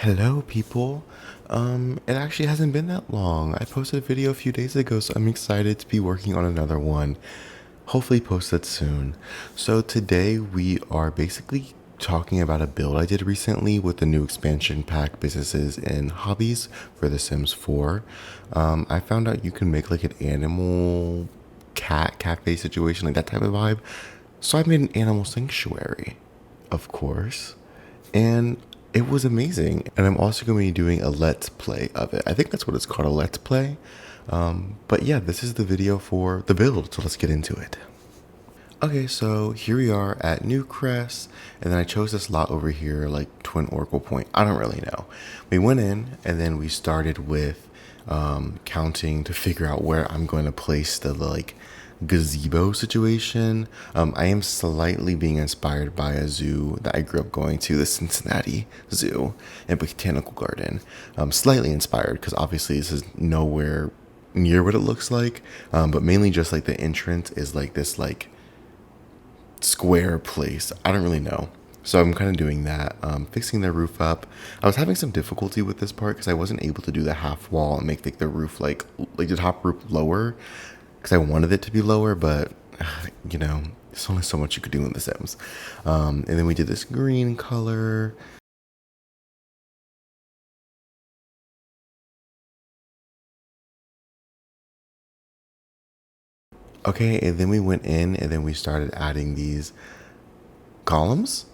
Hello, people. It actually hasn't been that long. I posted a video a few days ago, so I'm excited to be working on another one. Hopefully, posted soon. So, today we are basically talking about a build I did recently with the new expansion pack businesses and hobbies for The Sims 4. I found out you can make like an animal cat cafe situation, like that type of vibe. So, I made an animal sanctuary, of course, and it was amazing. And I'm also going to be doing a let's play of it. I think that's what it's called, a let's play. But yeah, this is the video for the build, so let's get into it. Okay, so here we are at Newcrest, and then I chose this lot over here, like Twin Oracle Point. I don't really know. We went in, and then we started with counting to figure out where I'm going to place the like gazebo situation. I am slightly being inspired by a zoo that I grew up going to, the Cincinnati Zoo and Botanical Garden. Slightly inspired because obviously this is nowhere near what it looks like, but mainly just like the entrance is like this like square place. I don't really know. So I'm kind of doing that, fixing the roof up. I was having some difficulty with this part because I wasn't able to do the half wall and make the roof like the top roof lower because I wanted it to be lower, but you know, there's only so much you could do in The Sims. And then we did this green color. Okay, and then we went in and then we started adding these columns,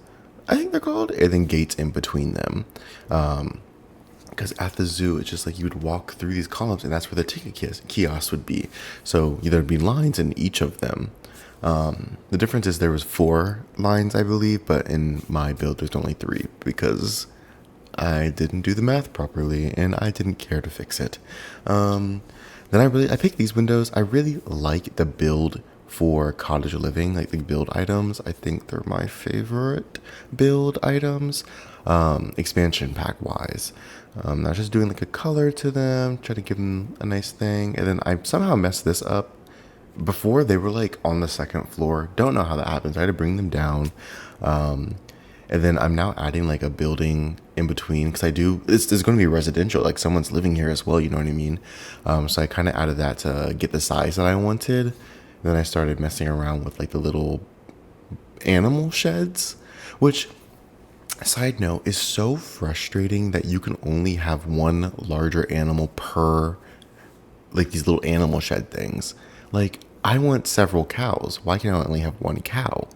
I think they're called, and then gates in between them. Because at the zoo, it's just like you would walk through these columns, and that's where the ticket kiosk would be. So there'd be lines in each of them. The difference is there was 4 lines, I believe, but in my build there's only 3 because I didn't do the math properly and I didn't care to fix it. Then I picked these windows. I really like the build for cottage living, like the build items. I think they're my favorite build items, expansion pack wise. I was just doing like a color to them, try to give them a nice thing, and then I somehow messed this up. Before they were like on the second floor. Don't know how that happens. I had to bring them down. And then I'm now adding like a building in between because it's going to be residential, like someone's living here as well, you know what I mean? So I kind of added that to get the size that I wanted. And then I started messing around with like the little animal sheds, which, side note, is so frustrating that you can only have one larger animal per, like, these little animal shed things. Like, I want several cows. Why can I only have one cow?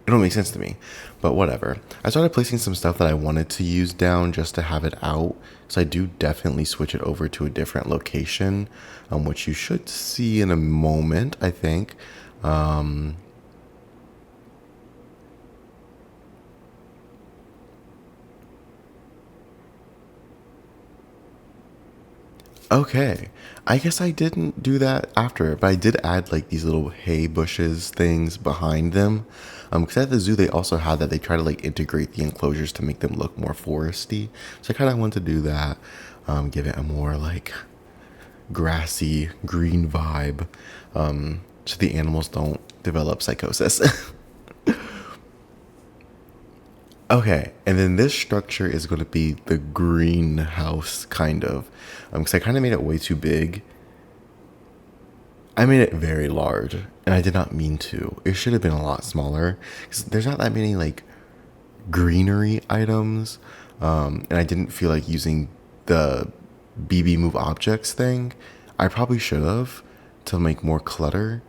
It don't make sense to me, but whatever. I started placing some stuff that I wanted to use down just to have it out. So I do definitely switch it over to a different location, which you should see in a moment, I think. Okay. I guess I didn't do that after, but I did add like these little hay bushes things behind them. Because at the zoo they also had that. They try to like integrate the enclosures to make them look more foresty. So I kind of want to do that, give it a more like grassy green vibe, so the animals don't develop psychosis. Okay, and then this structure is going to be the greenhouse, kind of. Because I kind of made it way too big. I made it very large, and I did not mean to. It should have been a lot smaller. Because there's not that many, like, greenery items. And I didn't feel like using the BB move objects thing. I probably should have to make more clutter.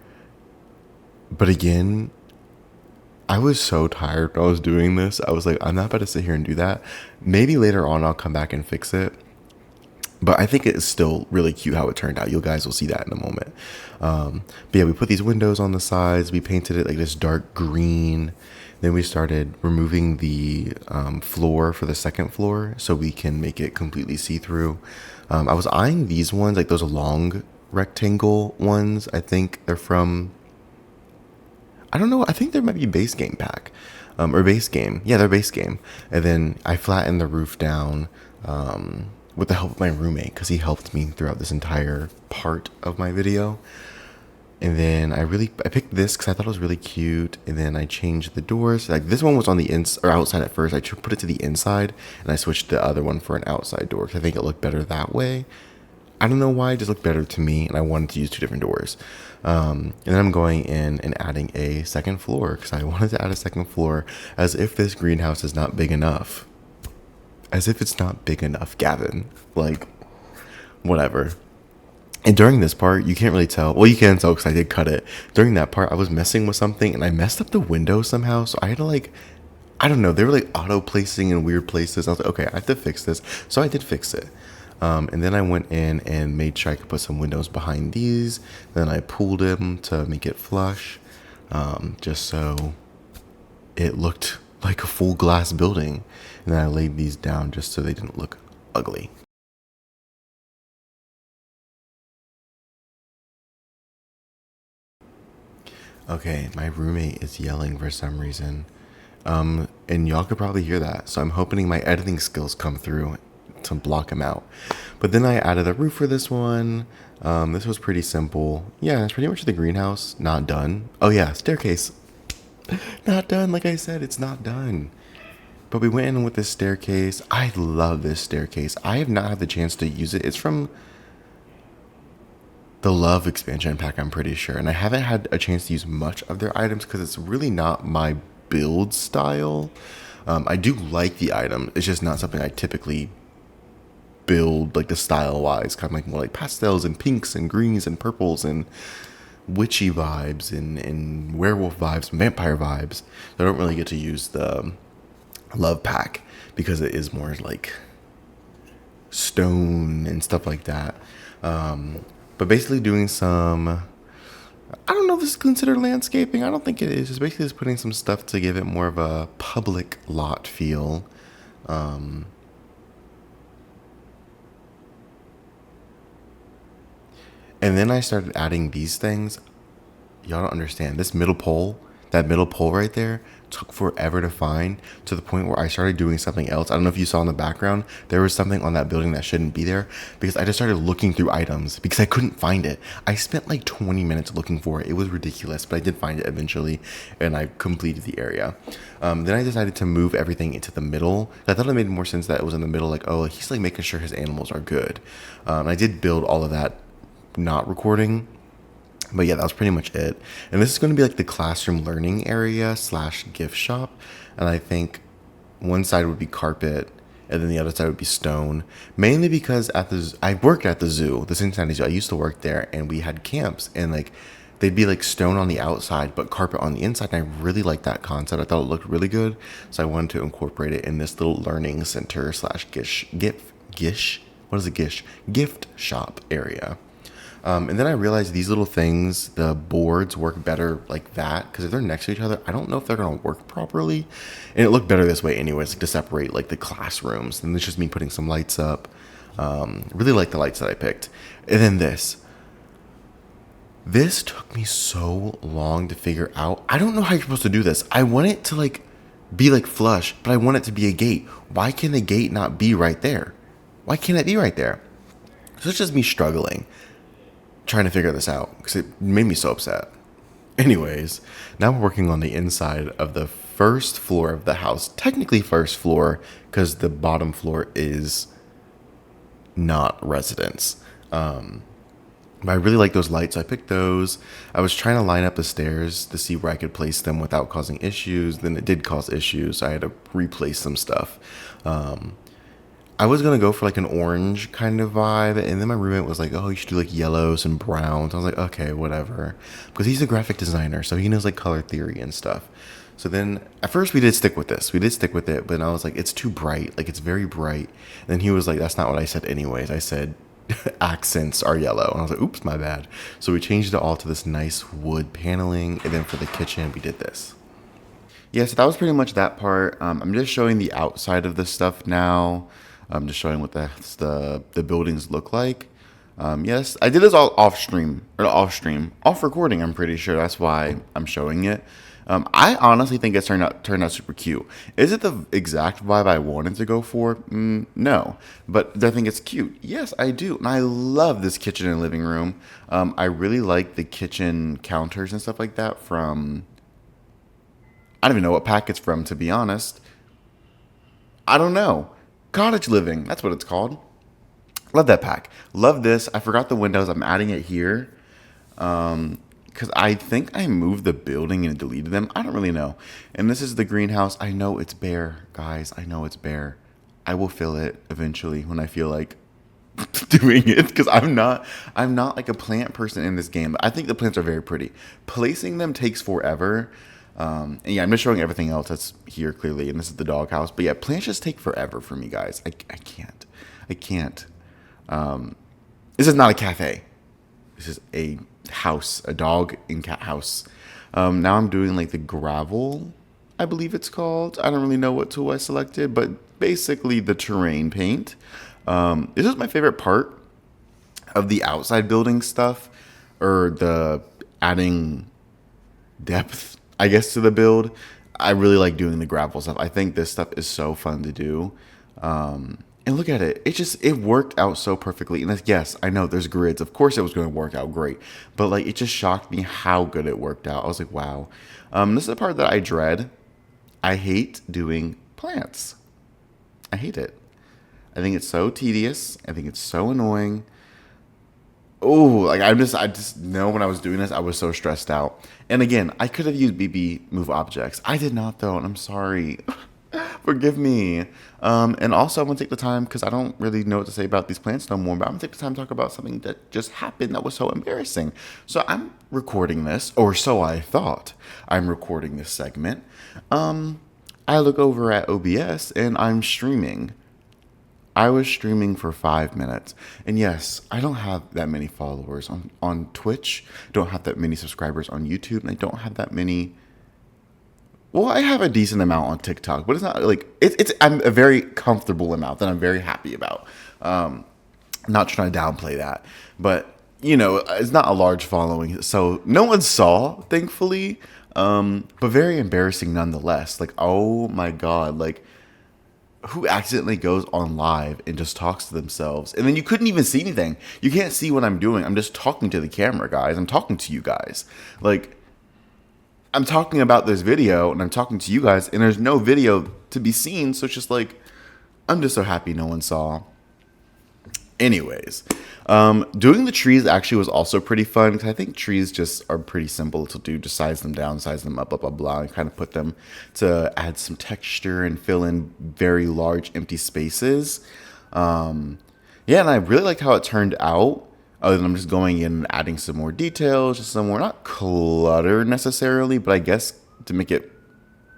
But again, I was so tired when I was doing this. I was like, I'm not about to sit here and do that. Maybe later on I'll come back and fix it. But I think it is still really cute how it turned out. You guys will see that in a moment. But yeah, we put these windows on the sides. We painted it like this dark green. Then we started removing the floor for the second floor so we can make it completely see-through. I was eyeing these ones, like those long rectangle ones. I think they're from, I don't know. I think there might be base game pack, or base game. Yeah, they're base game. And then I flattened the roof down, with the help of my roommate because he helped me throughout this entire part of my video. And then I picked this because I thought it was really cute. And then I changed the doors. Like this one was on the or outside at first. I put it to the inside, and I switched the other one for an outside door because I think it looked better that way. I don't know why, it just looked better to me, and I wanted to use two different doors. And then I'm going in and adding a second floor because I wanted to add a second floor, as if this greenhouse is not big enough. As if it's not big enough, Gavin. Like, whatever. And during this part, you can't really tell. Well, you can tell because I did cut it. During that part, I was messing with something and I messed up the window somehow. So I had to like, I don't know. They were like auto placing in weird places. I was like, okay, I have to fix this. So I did fix it. And then I went in and made sure I could put some windows behind these. Then I pulled them to make it flush, just so it looked like a full glass building. And then I laid these down just so they didn't look ugly. Okay, my roommate is yelling for some reason. And y'all could probably hear that. So I'm hoping my editing skills come through to block him out. But then I added a roof for this one. This was pretty simple. Yeah, it's pretty much the greenhouse. Not done. Oh yeah, staircase. Not done. Like I said, it's not done. But we went in with this staircase. I love this staircase. I have not had the chance to use it. It's from the Love expansion pack, I'm pretty sure. And I haven't had a chance to use much of their items because it's really not my build style. I do like the item. It's just not something I typically build, like the style wise. Kind of like more like pastels and pinks and greens and purples and witchy vibes and werewolf vibes and vampire vibes. I don't really get to use the Love pack because it is more like stone and stuff like that. But basically doing some, I don't know if this is considered landscaping. I don't think it is. Just basically just putting some stuff to give it more of a public lot feel. And then I started adding these things. Y'all don't understand. This middle pole, that middle pole right there, took forever to find, to the point where I started doing something else. I don't know if you saw in the background, there was something on that building that shouldn't be there because I just started looking through items because I couldn't find it. I spent like 20 minutes looking for it. It was ridiculous, but I did find it eventually and I completed the area. Then I decided to move everything into the middle. I thought it made more sense that it was in the middle, like, oh, he's like making sure his animals are good. I did build all of that not recording. But yeah, that was pretty much it. And this is going to be like the classroom learning area / gift shop. And I think one side would be carpet and then the other side would be stone. Mainly because I worked at the zoo, the Cincinnati Zoo. I used to work there and we had camps and like they'd be like stone on the outside but carpet on the inside. And I really liked that concept. I thought it looked really good. So I wanted to incorporate it in this little learning center / gift shop area. And then I realized these little things, the boards work better like that because if they're next to each other, I don't know if they're going to work properly. And it looked better this way anyways, like to separate like the classrooms. And it's just me putting some lights up. Really like the lights that I picked. And then this. This took me so long to figure out. I don't know how you're supposed to do this. I want it to like be like flush, but I want it to be a gate. Why can the gate not be right there? Why can't it be right there? So it's just me struggling, trying to figure this out because it made me so upset. Anyways, now we're working on the inside of the first floor of the house. Technically first floor because the bottom floor is not residence. But I really like those lights, so I picked those. I was trying to line up the stairs to see where I could place them without causing issues. Then it did cause issues, so I had to replace some stuff. I was going to go for like an orange kind of vibe. And then my roommate was like, oh, you should do like yellows and browns. I was like, okay, whatever. Because he's a graphic designer, so he knows like color theory and stuff. So then at first we did stick with this. We did stick with it. But I was like, it's too bright. Like it's very bright. And then he was like, that's not what I said anyways. I said accents are yellow. And I was like, oops, my bad. So we changed it all to this nice wood paneling. And then for the kitchen, we did this. Yeah, so that was pretty much that part. I'm just showing the outside of this stuff now. I'm just showing what the buildings look like. Yes, I did this all off recording. I'm pretty sure that's why I'm showing it. I honestly think it's turned out super cute. Is it the exact vibe I wanted to go for? No, but do I think it's cute? Yes, I do, and I love this kitchen and living room. I really like the kitchen counters and stuff like that from. I don't even know what pack it's from, to be honest. I don't know. Cottage living, that's what it's called. Love that pack. Love this. I forgot the windows. I'm adding it here. Because I think I moved the building and deleted them. I don't really know. And this is the greenhouse. I know it's bare, guys. I know it's bare. I will fill it eventually when I feel like doing it, because I'm not like a plant person in this game. But I think the plants are very pretty. Placing them takes forever. And yeah, I'm just showing everything else that's here clearly, and this is the doghouse. But yeah, plants just take forever for me, guys. I can't. I can't. This is not a cafe. This is a house, a dog and cat house. Now I'm doing like the gravel, I believe it's called. I don't really know what tool I selected, but basically the terrain paint. This is my favorite part of the outside building stuff, or the adding depth, I guess, to the build. I really like doing the gravel stuff. I think this stuff is so fun to do. And look at it. It worked out so perfectly. And yes, I know there's grids. Of course it was going to work out great. But like, it just shocked me how good it worked out. I was like, wow. This is the part that I dread. I hate doing plants. I hate it. I think it's so tedious. I think it's so annoying. Oh, like I just know when I was doing this, I was so stressed out. And again, I could have used BB move objects. I did not though, and I'm sorry. Forgive me. And also, I'm gonna take the time, because I don't really know what to say about these plants no more. But I'm gonna take the time to talk about something that just happened that was so embarrassing. So I'm recording this, or so I thought. I'm recording this segment. I look over at OBS and I'm streaming. I was streaming for 5 minutes. And yes, I don't have that many followers on Twitch. Don't have that many subscribers on YouTube. And I don't have that many. Well, I have a decent amount on TikTok, but it's not like it's I'm a very comfortable amount that I'm very happy about. Not trying to downplay that, but it's not a large following, so no one saw, thankfully. But very embarrassing nonetheless. Like, oh my god, like, who accidentally goes on live and just talks to themselves, and then you couldn't even see anything. You can't see what I'm doing. I'm just talking to the camera, guys. I'm talking to you guys. Like, I'm talking about this video and I'm talking to you guys, and there's no video to be seen. So it's just like, I'm just so happy no one saw. Anyways, doing the trees actually was also pretty fun, because I think trees just are pretty simple to do. Just size them down, size them up, blah, blah, blah, and kind of put them to add some texture and fill in very large empty spaces. Yeah, and I really liked how it turned out. Other than I'm just going in and adding some more details, just some more, not clutter necessarily, but I guess to make it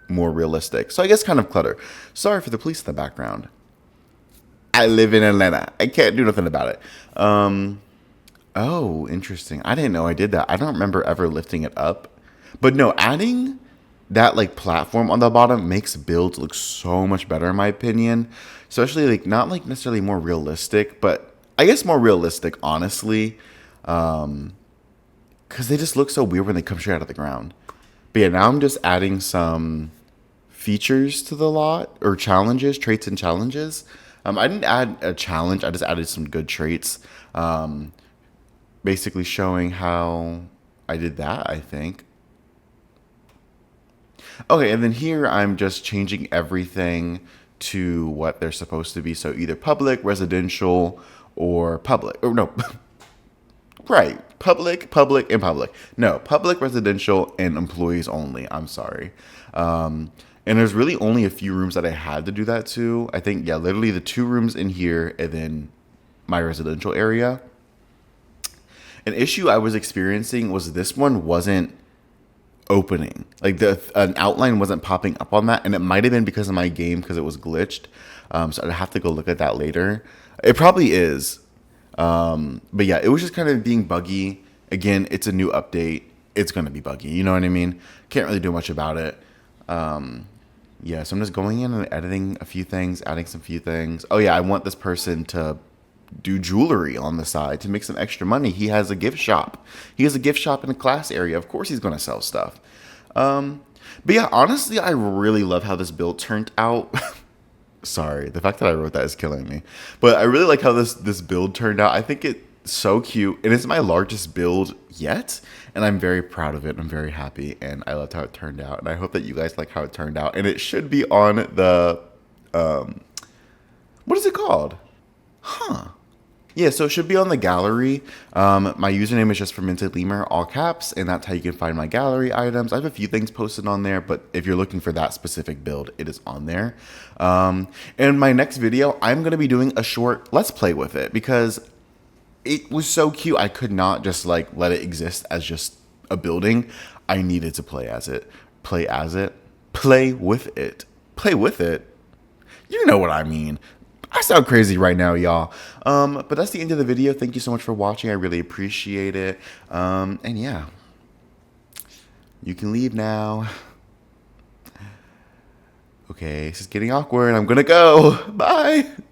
more realistic. So I guess kind of clutter. Sorry for the police in the background. I live in Atlanta. I can't do nothing about it. Oh, interesting. I didn't know I did that. I don't remember ever lifting it up. But no, adding that like platform on the bottom makes builds look so much better in my opinion. Especially like not like necessarily more realistic, but I guess more realistic, honestly, because they just look so weird when they come straight out of the ground. But yeah, now I'm just adding some features to the lot, or challenges, traits and challenges. I didn't add a challenge. I just added some good traits, basically showing how I did that, I think. Okay, and then here I'm just changing everything to what they're supposed to be. So either public, residential, or public. Or no, right. Public, and public. No, public, residential, and employees only. I'm sorry. And there's really only a few rooms that I had to do that to. I think, yeah, literally the 2 rooms in here and then my residential area. An issue I was experiencing was this one wasn't opening. Like an outline wasn't popping up on that, and it might have been because of my game, because it was glitched. So I'd have to go look at that later. It probably is. But yeah, it was just kind of being buggy. Again, it's a new update. It's going to be buggy. You know what I mean? Can't really do much about it. Yeah, so I'm just going in and editing a few things, adding some few things. Oh yeah, I want this person to do jewelry on the side to make some extra money. He has a gift shop. He has a gift shop in the class area. Of course he's going to sell stuff. But yeah, honestly, I really love how this build turned out. Sorry, the fact that I wrote that is killing me. But I really like how this build turned out. I think it's so cute, and it's my largest build yet, and I'm very proud of it. I'm very happy, and I loved how it turned out. And I hope that you guys like how it turned out. And it should be on the what is it called? Huh. Yeah, so it should be on the gallery. My username is just fermented lemur, all caps, and that's how you can find my gallery items. I have a few things posted on there, but if you're looking for that specific build, it is on there. In my next video, I'm going to be doing a short let's play with it because it was so cute. I could not just like let it exist as just a building. I needed to play as it, play as it, play with it, play with it. You know what I mean. I sound crazy right now, y'all. But that's the end of the video. Thank you so much for watching. I really appreciate it. And yeah, you can leave now. Okay, this is getting awkward. I'm gonna go. Bye.